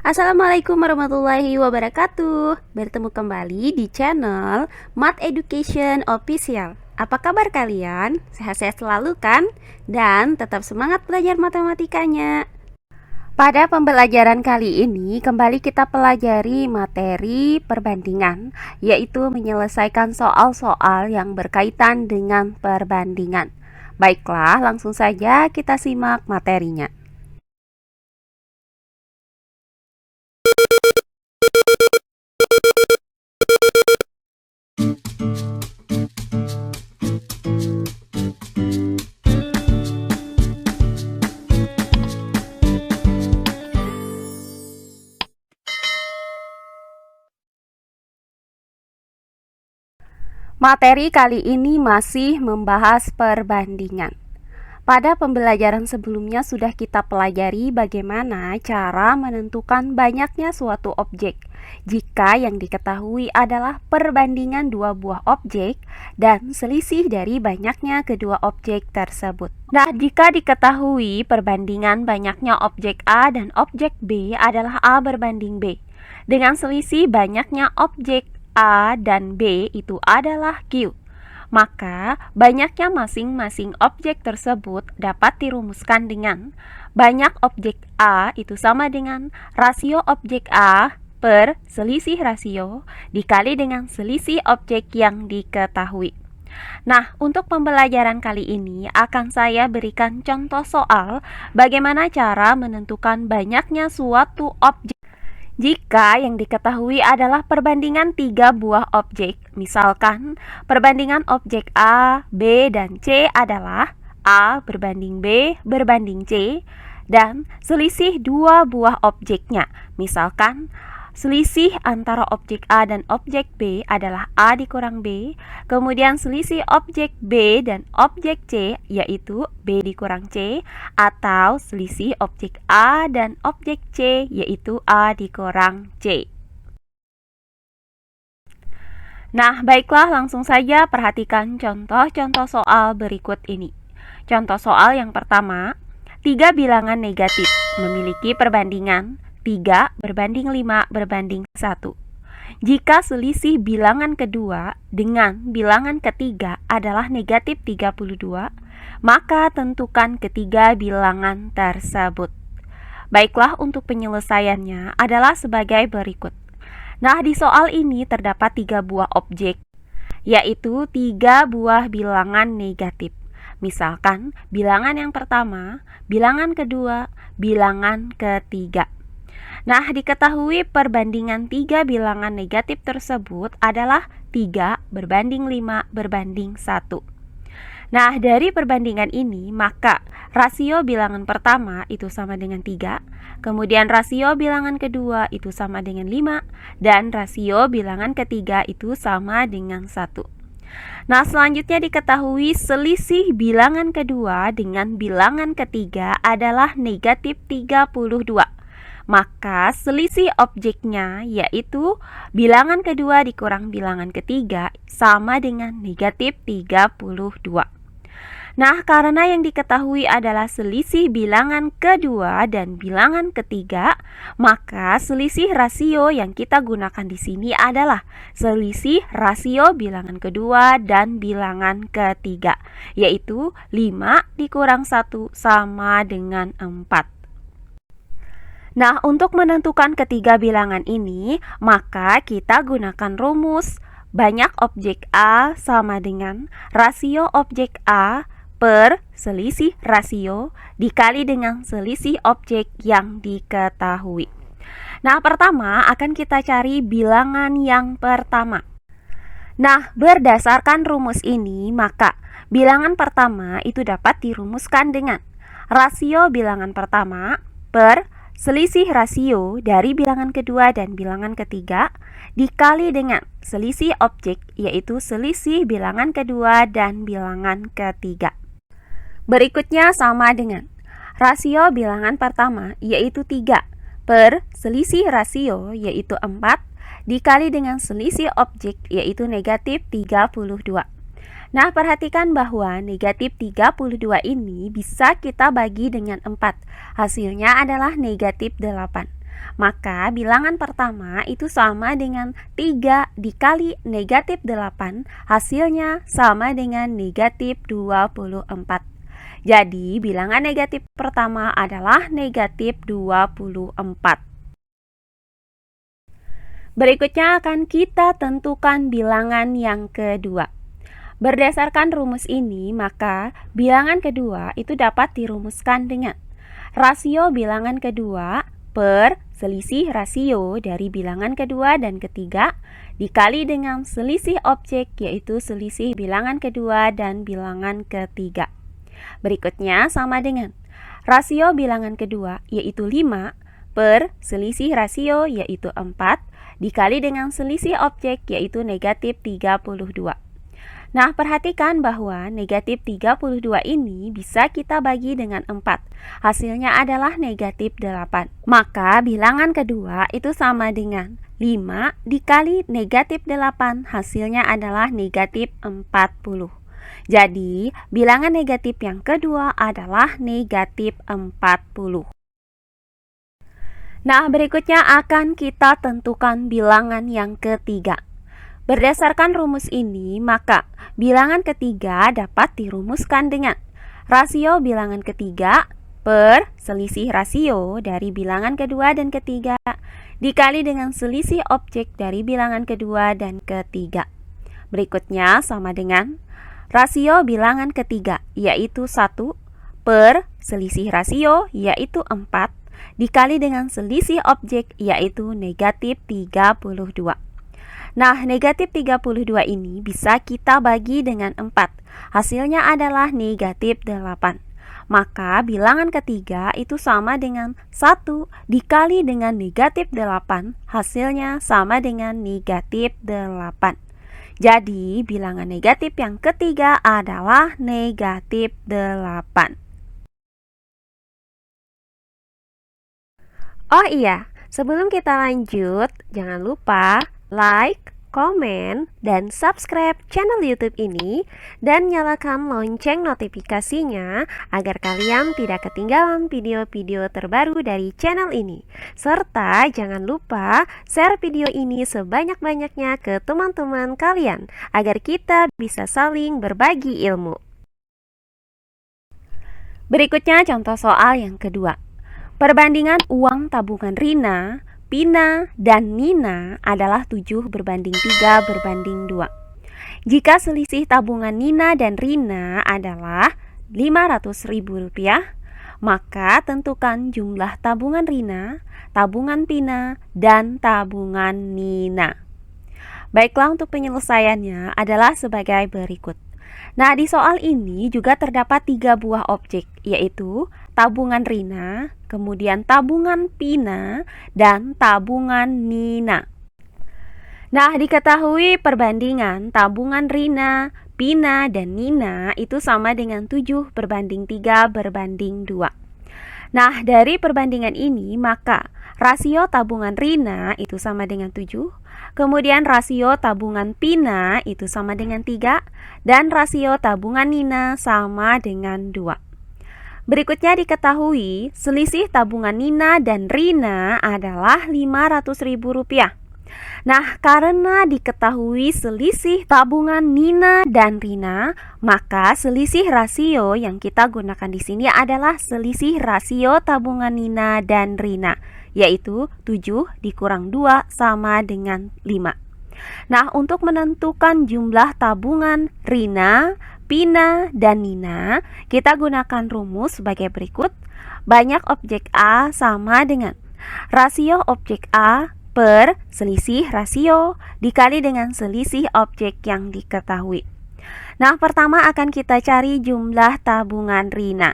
Assalamualaikum warahmatullahi wabarakatuh. Bertemu kembali di channel Math Education Official. Apa kabar kalian? Sehat-sehat selalu kan? Dan tetap semangat belajar matematikanya. Pada pembelajaran kali ini kembali kita pelajari materi perbandingan, yaitu menyelesaikan soal-soal yang berkaitan dengan perbandingan. Baiklah, langsung saja kita simak materinya. Materi kali ini masih membahas perbandingan. Pada pembelajaran sebelumnya sudah kita pelajari bagaimana cara menentukan banyaknya suatu objek jika yang diketahui adalah perbandingan dua buah objek dan selisih dari banyaknya kedua objek tersebut. Nah, jika diketahui perbandingan banyaknya objek A dan objek B adalah A berbanding B, dengan selisih banyaknya objek A dan B itu adalah Q, maka banyaknya masing-masing objek tersebut dapat dirumuskan dengan banyak objek A itu sama dengan rasio objek A per selisih rasio dikali dengan selisih objek yang diketahui. Nah, untuk pembelajaran kali ini akan saya berikan contoh soal bagaimana cara menentukan banyaknya suatu objek jika yang diketahui adalah perbandingan tiga buah objek. Misalkan perbandingan objek A, B, dan C adalah A berbanding B berbanding C, dan selisih dua buah objeknya. Misalkan selisih antara objek A dan objek B adalah A dikurang B, kemudian selisih objek B dan objek C yaitu B dikurang C, atau selisih objek A dan objek C yaitu A dikurang C. Nah, baiklah, langsung saja perhatikan contoh-contoh soal berikut ini. Contoh soal yang pertama, tiga bilangan negatif memiliki perbandingan 3 berbanding 5 berbanding 1. Jika selisih bilangan kedua dengan bilangan ketiga adalah negatif 32, maka tentukan ketiga bilangan tersebut. Baiklah, untuk penyelesaiannya adalah sebagai berikut. Nah, di soal ini terdapat 3 buah objek, yaitu 3 buah bilangan negatif. Misalkan bilangan yang pertama, bilangan kedua, bilangan ketiga. Nah, diketahui perbandingan 3 bilangan negatif tersebut adalah 3 berbanding 5 berbanding 1. Nah, dari perbandingan ini, maka rasio bilangan pertama itu sama dengan 3, kemudian rasio bilangan kedua itu sama dengan 5, dan rasio bilangan ketiga itu sama dengan 1. Nah, selanjutnya diketahui selisih bilangan kedua dengan bilangan ketiga adalah negatif 32. Maka selisih objeknya yaitu bilangan kedua dikurang bilangan ketiga sama dengan negatif 32. Nah, karena yang diketahui adalah selisih bilangan kedua dan bilangan ketiga, maka selisih rasio yang kita gunakan di sini adalah selisih rasio bilangan kedua dan bilangan ketiga, yaitu 5 dikurang 1 sama dengan 4. Nah, untuk menentukan ketiga bilangan ini, maka kita gunakan rumus banyak objek A sama dengan rasio objek A per selisih rasio dikali dengan selisih objek yang diketahui. Nah, pertama akan kita cari bilangan yang pertama. Nah, berdasarkan rumus ini, maka bilangan pertama itu dapat dirumuskan dengan rasio bilangan pertama per selisih rasio dari bilangan kedua dan bilangan ketiga dikali dengan selisih objek yaitu selisih bilangan kedua dan bilangan ketiga. Berikutnya sama dengan rasio bilangan pertama yaitu 3 per selisih rasio yaitu 4 dikali dengan selisih objek yaitu negatif 32. Nah, perhatikan bahwa negatif 32 ini bisa kita bagi dengan 4. Hasilnya adalah negatif 8. Maka bilangan pertama itu sama dengan 3 dikali negatif 8, hasilnya sama dengan negatif 24. Jadi bilangan negatif pertama adalah negatif 24. Berikutnya akan kita tentukan bilangan yang kedua. Berdasarkan rumus ini, maka bilangan kedua itu dapat dirumuskan dengan rasio bilangan kedua per selisih rasio dari bilangan kedua dan ketiga dikali dengan selisih objek, yaitu selisih bilangan kedua dan bilangan ketiga. Berikutnya sama dengan rasio bilangan kedua, yaitu 5 per selisih rasio, yaitu 4 dikali dengan selisih objek, yaitu negatif 32. Nah, perhatikan bahwa negatif 32 ini bisa kita bagi dengan 4. Hasilnya adalah negatif 8. Maka bilangan kedua itu sama dengan 5 dikali negatif 8. Hasilnya adalah negatif 40. Jadi, bilangan negatif yang kedua adalah negatif 40. Nah, berikutnya akan kita tentukan bilangan yang ketiga. Berdasarkan rumus ini, maka bilangan ketiga dapat dirumuskan dengan rasio bilangan ketiga per selisih rasio dari bilangan kedua dan ketiga dikali dengan selisih objek dari bilangan kedua dan ketiga. Berikutnya sama dengan rasio bilangan ketiga, yaitu 1 per selisih rasio, yaitu 4 dikali dengan selisih objek, yaitu negatif 32. Nah, negatif 32 ini bisa kita bagi dengan 4. Hasilnya adalah negatif 8. Maka bilangan ketiga itu sama dengan 1 dikali dengan negatif 8. Hasilnya sama dengan negatif 8. Jadi, bilangan negatif yang ketiga adalah negatif 8. Oh iya, sebelum kita lanjut, jangan lupa like, komen, dan subscribe channel YouTube ini dan nyalakan lonceng notifikasinya agar kalian tidak ketinggalan video-video terbaru dari channel ini. Serta jangan lupa share video ini sebanyak-banyaknya ke teman-teman kalian agar kita bisa saling berbagi ilmu. Berikutnya contoh soal yang kedua. Perbandingan uang tabungan Rina, Pina, dan Nina adalah 7 berbanding 3 berbanding 2. Jika selisih tabungan Nina dan Rina adalah Rp500.000, maka tentukan jumlah tabungan Rina, tabungan Pina, dan tabungan Nina. Baiklah, untuk penyelesaiannya adalah sebagai berikut. Nah, di soal ini juga terdapat 3 buah objek, yaitu tabungan Rina, kemudian tabungan Pina, dan tabungan Nina. Nah, diketahui perbandingan tabungan Rina, Pina, dan Nina itu sama dengan 7 berbanding 3 berbanding 2. Nah, dari perbandingan ini, maka rasio tabungan Rina itu sama dengan 7, kemudian rasio tabungan Pina itu sama dengan 3, dan rasio tabungan Nina sama dengan 2. Berikutnya diketahui selisih tabungan Nina dan Rina adalah Rp500.000. Nah, karena diketahui selisih tabungan Nina dan Rina, maka selisih rasio yang kita gunakan di sini adalah selisih rasio tabungan Nina dan Rina, yaitu 7 dikurang 2 sama dengan 5. Nah, untuk menentukan jumlah tabungan Rina, Pina, dan Nina, kita gunakan rumus sebagai berikut. Banyak objek A sama dengan rasio objek A per selisih rasio dikali dengan selisih objek yang diketahui. Nah, pertama akan kita cari jumlah tabungan Rina.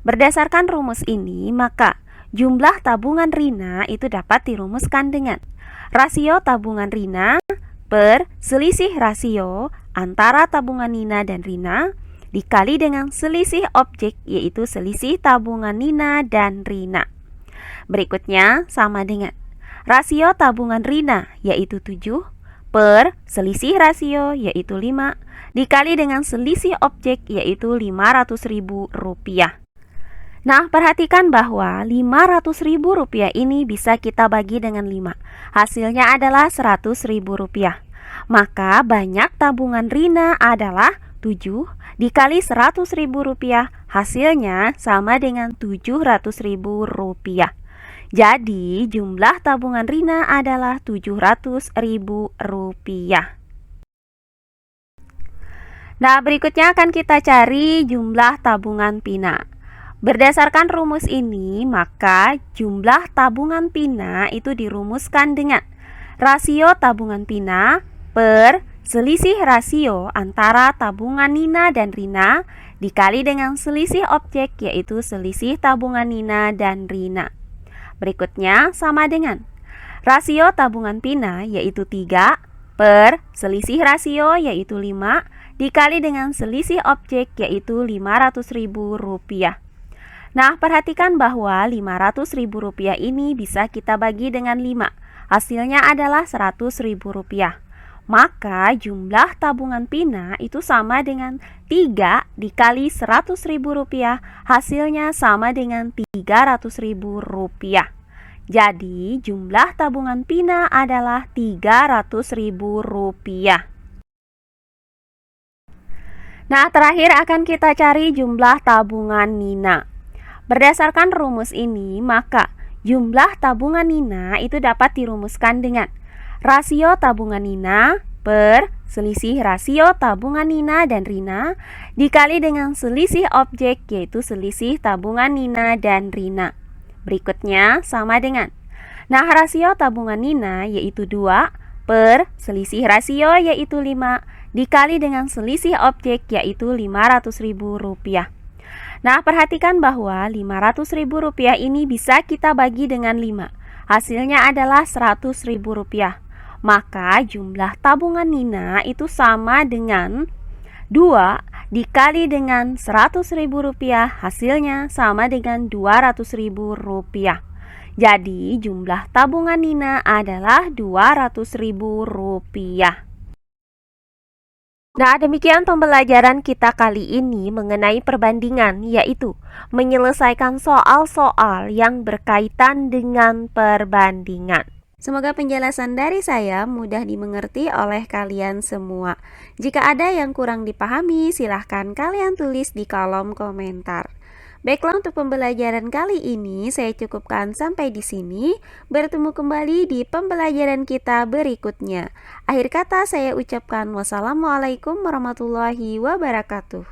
Berdasarkan rumus ini, maka jumlah tabungan Rina itu dapat dirumuskan dengan rasio tabungan Rina per selisih rasio antara tabungan Nina dan Rina dikali dengan selisih objek, yaitu selisih tabungan Nina dan Rina. Berikutnya sama dengan rasio tabungan Rina, yaitu 7 per selisih rasio, yaitu 5 dikali dengan selisih objek, yaitu Rp500.000. Nah, perhatikan bahwa Rp500.000 ini bisa kita bagi dengan 5. Hasilnya adalah Rp100.000. Maka banyak tabungan Rina adalah 7 dikali Rp100.000. Hasilnya sama dengan Rp700.000. Jadi, jumlah tabungan Rina adalah Rp700.000. Nah, berikutnya akan kita cari jumlah tabungan Pina. Berdasarkan rumus ini, maka jumlah tabungan Pina itu dirumuskan dengan rasio tabungan Pina per selisih rasio antara tabungan Nina dan Rina dikali dengan selisih objek, yaitu selisih tabungan Nina dan Rina. Berikutnya sama dengan rasio tabungan Pina yaitu 3 per selisih rasio yaitu 5 dikali dengan selisih objek yaitu Rp500.000. Nah, perhatikan bahwa Rp500.000 ini bisa kita bagi dengan 5. Hasilnya adalah Rp100.000. Maka jumlah tabungan Pina itu sama dengan 3 dikali Rp100.000. Hasilnya sama dengan Rp300.000. Jadi jumlah tabungan Pina adalah Rp300.000. Nah, terakhir akan kita cari jumlah tabungan Nina. Berdasarkan rumus ini, maka jumlah tabungan Nina itu dapat dirumuskan dengan rasio tabungan Nina per selisih rasio tabungan Nina dan Rina dikali dengan selisih objek yaitu selisih tabungan Nina dan Rina. Berikutnya sama dengan rasio tabungan Nina yaitu 2 per selisih rasio yaitu 5 dikali dengan selisih objek yaitu Rp500.000. Nah, perhatikan bahwa Rp500.000 ini bisa kita bagi dengan 5. Hasilnya adalah Rp100.000. Maka jumlah tabungan Nina itu sama dengan 2 dikali dengan Rp100.000. Hasilnya sama dengan Rp200.000. Jadi jumlah tabungan Nina adalah Rp200.000. Nah, demikian pembelajaran kita kali ini mengenai perbandingan, yaitu menyelesaikan soal-soal yang berkaitan dengan perbandingan. Semoga penjelasan dari saya mudah dimengerti oleh kalian semua. Jika ada yang kurang dipahami, silahkan kalian tulis di kolom komentar. Baiklah, untuk pembelajaran kali ini saya cukupkan sampai di sini. Bertemu kembali di pembelajaran kita berikutnya. Akhir kata saya ucapkan wassalamualaikum warahmatullahi wabarakatuh.